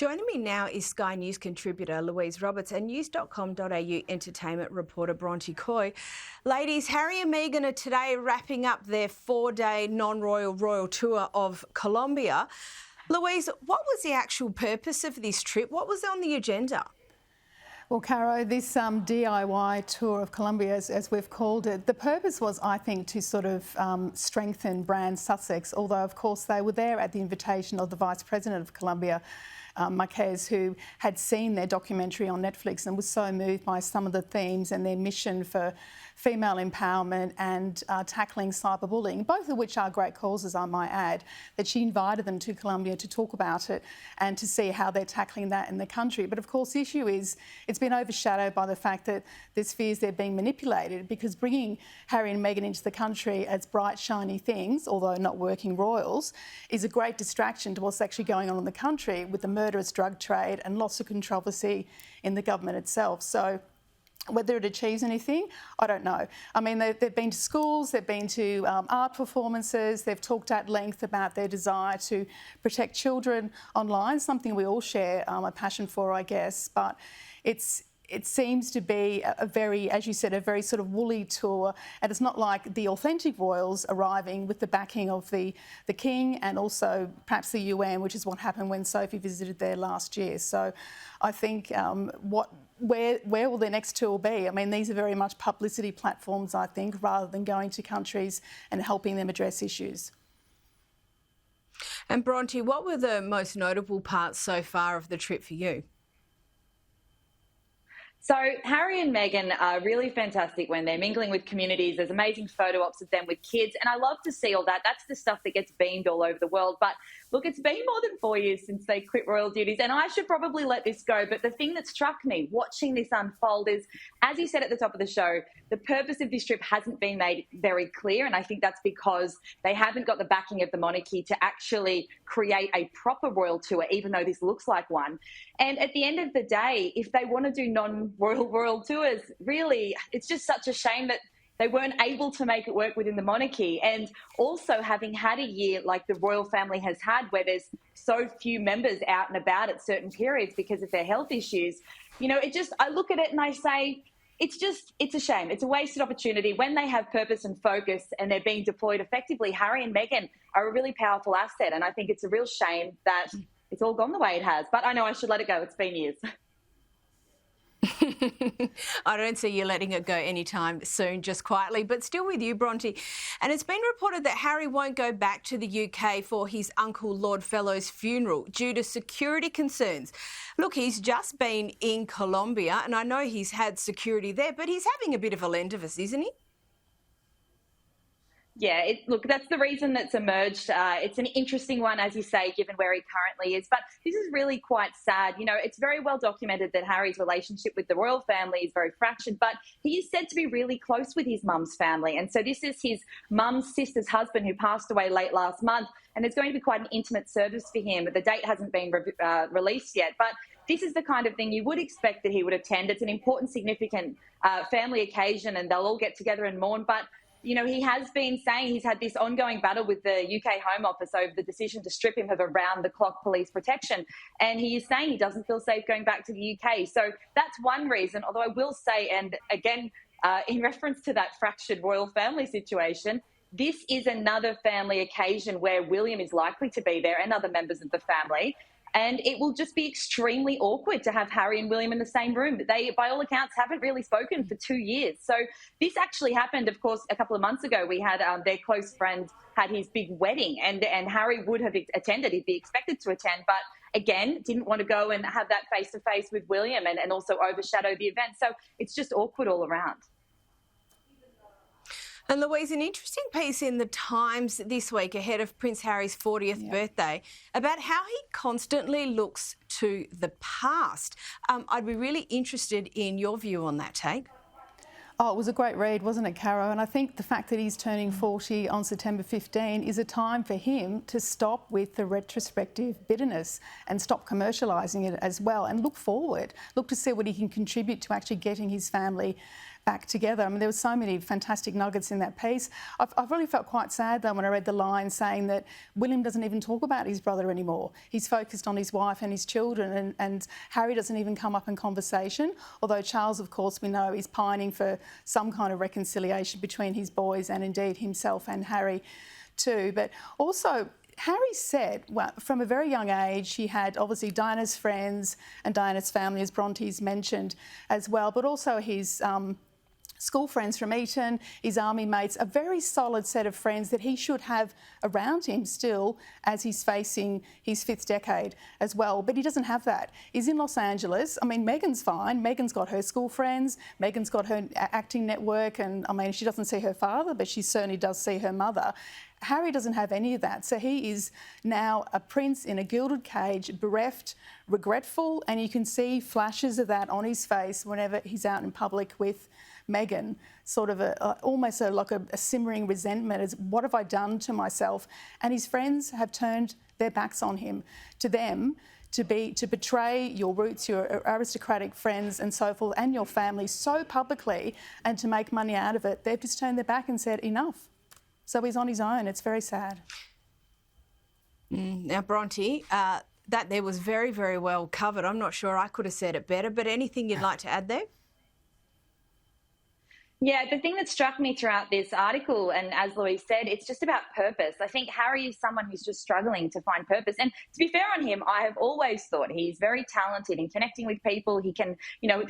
Joining me now is Sky News contributor Louise Roberts and news.com.au entertainment reporter Bronte Coy. Ladies, Harry and Meghan are today wrapping up their 4-day non-royal royal tour of Colombia. Louise, what was the actual purpose of this trip? What was on the agenda? Well, Caro, this DIY tour of Colombia, as we've called it, the purpose was, I think, to sort of strengthen brand Sussex, although, of course, they were there at the invitation of the Vice President of Colombia, Marquez, who had seen their documentary on Netflix and was so moved by some of the themes and their mission for female empowerment and tackling cyberbullying, both of which are great causes, I might add, that she invited them to Colombia to talk about it and to see how they're tackling that in the country. But of course, the issue is it's been overshadowed by the fact that there's fears they're being manipulated, because bringing Harry and Meghan into the country as bright, shiny things, although not working royals, is a great distraction to what's actually going on in the country with the murderous drug trade and lots of controversy in the government itself. So whether it achieves anything, I don't know. I mean, they've been to schools, they've been to art performances, they've talked at length about their desire to protect children online, something we all share a passion for, I guess. But it seems to be a very, as you said, a very sort of woolly tour, and it's not like the authentic royals arriving with the backing of the King and also perhaps the UN, which is what happened when Sophie visited there last year. So I think where will their next tour be? I mean, these are very much publicity platforms, I think, rather than going to countries and helping them address issues. And Bronte, what were the most notable parts so far of the trip for you? So Harry and Meghan are really fantastic when they're mingling with communities. There's amazing photo ops of them with kids, and I love to see all that. That's the stuff that gets beamed all over the world. But look, it's been more than 4 years since they quit royal duties, and I should probably let this go. But the thing that struck me watching this unfold is, as you said at the top of the show, the purpose of this trip hasn't been made very clear, and I think that's because they haven't got the backing of the monarchy to actually create a proper royal tour, even though this looks like one. And at the end of the day, if they want to do non-royal royal tours, really, it's just such a shame that they weren't able to make it work within the monarchy. And also having had a year like the royal family has had, where there's so few members out and about at certain periods because of their health issues, you know, I look at it and I say, it's a shame. It's a wasted opportunity. When they have purpose and focus and they're being deployed effectively, Harry and Meghan are a really powerful asset. And I think it's a real shame that it's all gone the way it has. But I know I should let it go. It's been years. I don't see you letting it go anytime soon, just quietly, but still with you, Bronte. And it's been reported that Harry won't go back to the UK for his uncle Lord Fellow's funeral due to security concerns. Look, he's just been in Colombia, and I know he's had security there, but he's having a bit of a lend of us, isn't he? Yeah, look, that's the reason that's emerged. It's an interesting one, as you say, given where he currently is. But this is really quite sad. You know, it's very well documented that Harry's relationship with the royal family is very fractured, but he is said to be really close with his mum's family. And so this is his mum's sister's husband who passed away late last month. And there's going to be quite an intimate service for him. The date hasn't been released yet. But this is the kind of thing you would expect that he would attend. It's an important, significant family occasion, and they'll all get together and mourn. But you know, he has been saying he's had this ongoing battle with the UK Home Office over the decision to strip him of around-the-clock police protection. And he is saying he doesn't feel safe going back to the UK. So that's one reason, although I will say, and again, in reference to that fractured royal family situation, this is another family occasion where William is likely to be there and other members of the family. And it will just be extremely awkward to have Harry and William in the same room. They, by all accounts, haven't really spoken for 2 years. So this actually happened, of course, a couple of months ago. We had their close friend had his big wedding, and Harry would have attended. He'd be expected to attend, but again, didn't want to go and have that face-to-face with William and also overshadow the event. So it's just awkward all around. And Louise, an interesting piece in the Times this week ahead of Prince Harry's 40th birthday about how he constantly looks to the past. I'd be really interested in your view on that take. Oh, it was a great read, wasn't it, Caro? And I think the fact that he's turning 40 on September 15 is a time for him to stop with the retrospective bitterness and stop commercialising it as well and look forward, look to see what he can contribute to actually getting his family back together. I mean, there were so many fantastic nuggets in that piece. I've really felt quite sad, though, when I read the line saying that William doesn't even talk about his brother anymore. He's focused on his wife and his children, and Harry doesn't even come up in conversation, although Charles, of course, we know is pining for some kind of reconciliation between his boys and indeed himself and Harry too. But also, Harry said, well, from a very young age, he had obviously Diana's friends and Diana's family, as Bronte's mentioned as well, but also his school friends from Eton, his army mates, a very solid set of friends that he should have around him still as he's facing his 5th decade as well. But he doesn't have that. He's in Los Angeles. I mean, Meghan's fine. Meghan's got her school friends. Meghan's got her acting network. And I mean, she doesn't see her father, but she certainly does see her mother. Harry doesn't have any of that. So he is now a prince in a gilded cage, bereft, regretful, and you can see flashes of that on his face whenever he's out in public with Meghan, sort of almost like a simmering resentment as what have I done to myself? And his friends have turned their backs on him. To them, to betray your roots, your aristocratic friends and so forth, and your family so publicly, and to make money out of it, they've just turned their back and said enough. So he's on his own. It's very sad. Now, Bronte, that there was very, very well covered. I'm not sure I could have said it better, but anything you'd like to add there? Yeah, the thing that struck me throughout this article, and as Louise said, it's just about purpose. I think Harry is someone who's just struggling to find purpose. And to be fair on him, I have always thought he's very talented in connecting with people. He can,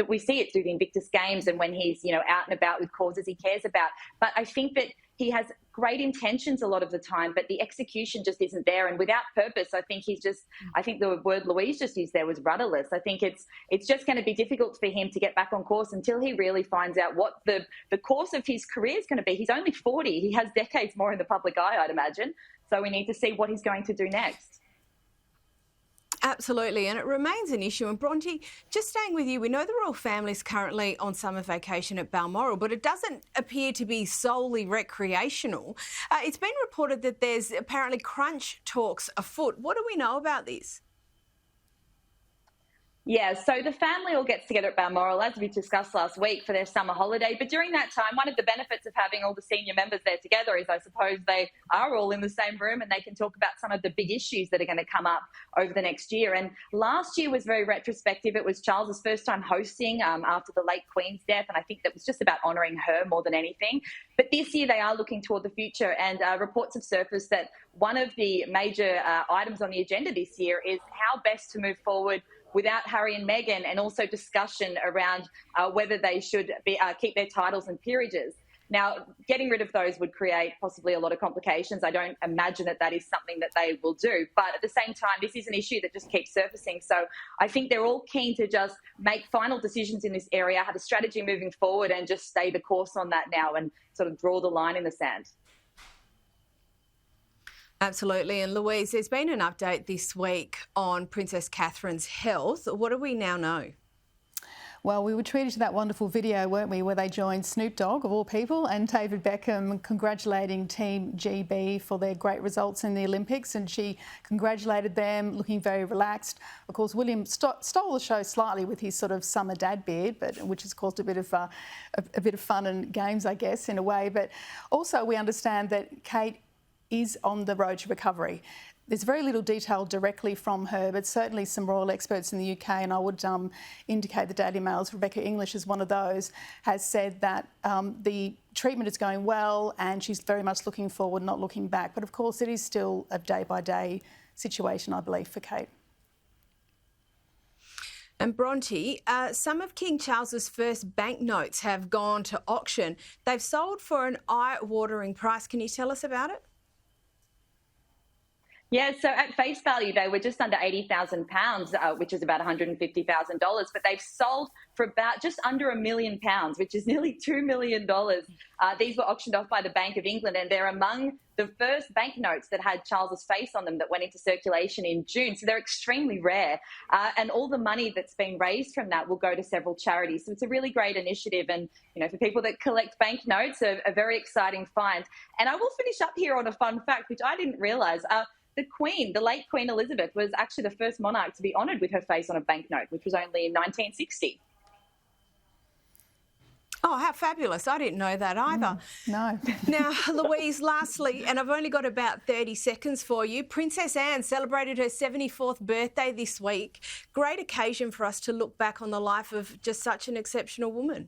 we see it through the Invictus Games and when he's, out and about with causes he cares about. But I think that he has great intentions a lot of the time, but the execution just isn't there. And without purpose, I think I think the word Louise just used there was rudderless. I think it's just going to be difficult for him to get back on course until he really finds out what the course of his career is going to be. He's only 40. He has decades more in the public eye, I'd imagine. So we need to see what he's going to do next. Absolutely, and it remains an issue. And Bronte, just staying with you, we know the royal family's currently on summer vacation at Balmoral, but it doesn't appear to be solely recreational. It's been reported that there's apparently crunch talks afoot. What do we know about this? Yeah, so the family all gets together at Balmoral, as we discussed last week, for their summer holiday. But during that time, one of the benefits of having all the senior members there together is I suppose they are all in the same room and they can talk about some of the big issues that are going to come up over the next year. And last year was very retrospective. It was Charles's first time hosting after the late Queen's death, and I think that was just about honouring her more than anything. But this year they are looking toward the future, and reports have surfaced that one of the major items on the agenda this year is how best to move forward without Harry and Meghan, and also discussion around whether they should keep their titles and peerages. Now, getting rid of those would create possibly a lot of complications. I don't imagine that is something that they will do. But at the same time, this is an issue that just keeps surfacing. So I think they're all keen to just make final decisions in this area, have a strategy moving forward, and just stay the course on that now and sort of draw the line in the sand. Absolutely. And Louise, there's been an update this week on Princess Catherine's health. What do we now know? Well, we were treated to that wonderful video, weren't we, where they joined Snoop Dogg, of all people, and David Beckham congratulating Team GB for their great results in the Olympics, and she congratulated them, looking very relaxed. Of course, William stole the show slightly with his sort of summer dad beard, which has caused a bit of fun and games, I guess, in a way. But also we understand that Kate is on the road to recovery. There's very little detail directly from her, but certainly some royal experts in the UK, and I would indicate the Daily Mail's Rebecca English is one of those, has said that the treatment is going well and she's very much looking forward, not looking back. But of course, it is still a day-by-day situation, I believe, for Kate. And Bronte, some of King Charles's first banknotes have gone to auction. They've sold for an eye-watering price. Can you tell us about it? Yeah, so at face value, they were just under £80,000, which is about $150,000, but they've sold for about just under £1 million, which is nearly $2 million. These were auctioned off by the Bank of England, and they're among the first banknotes that had Charles's face on them that went into circulation in June. So they're extremely rare. And all the money that's been raised from that will go to several charities. So it's a really great initiative. And, for people that collect banknotes, a very exciting find. And I will finish up here on a fun fact, which I didn't realise. The Queen, the late Queen Elizabeth, was actually the first monarch to be honoured with her face on a banknote, which was only in 1960. Oh, how fabulous. I didn't know that either. No. Now, Louise, lastly, and I've only got about 30 seconds for you, Princess Anne celebrated her 74th birthday this week. Great occasion for us to look back on the life of just such an exceptional woman.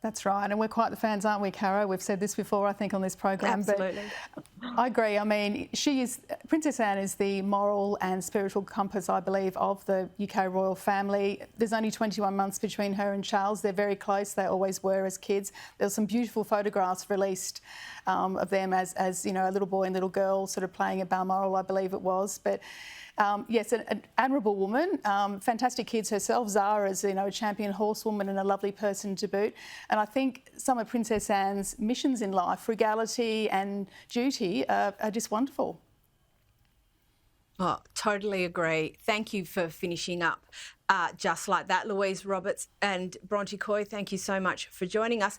That's right, and we're quite the fans, aren't we, Caro? We've said this before, I think, on this program. Absolutely. But I agree. I mean, Princess Anne is the moral and spiritual compass, I believe, of the UK royal family. There's only 21 months between her and Charles. They're very close. They always were as kids. There were some beautiful photographs released of them as you know, a little boy and little girl sort of playing at Balmoral, I believe it was. But yes, an admirable woman, fantastic kids herself. Zara's, you know, a champion horsewoman and a lovely person to boot. And I think some of Princess Anne's missions in life, frugality and duty, are just wonderful. Oh, totally agree. Thank you for finishing up just like that. Louise Roberts and Bronte Coy, thank you so much for joining us.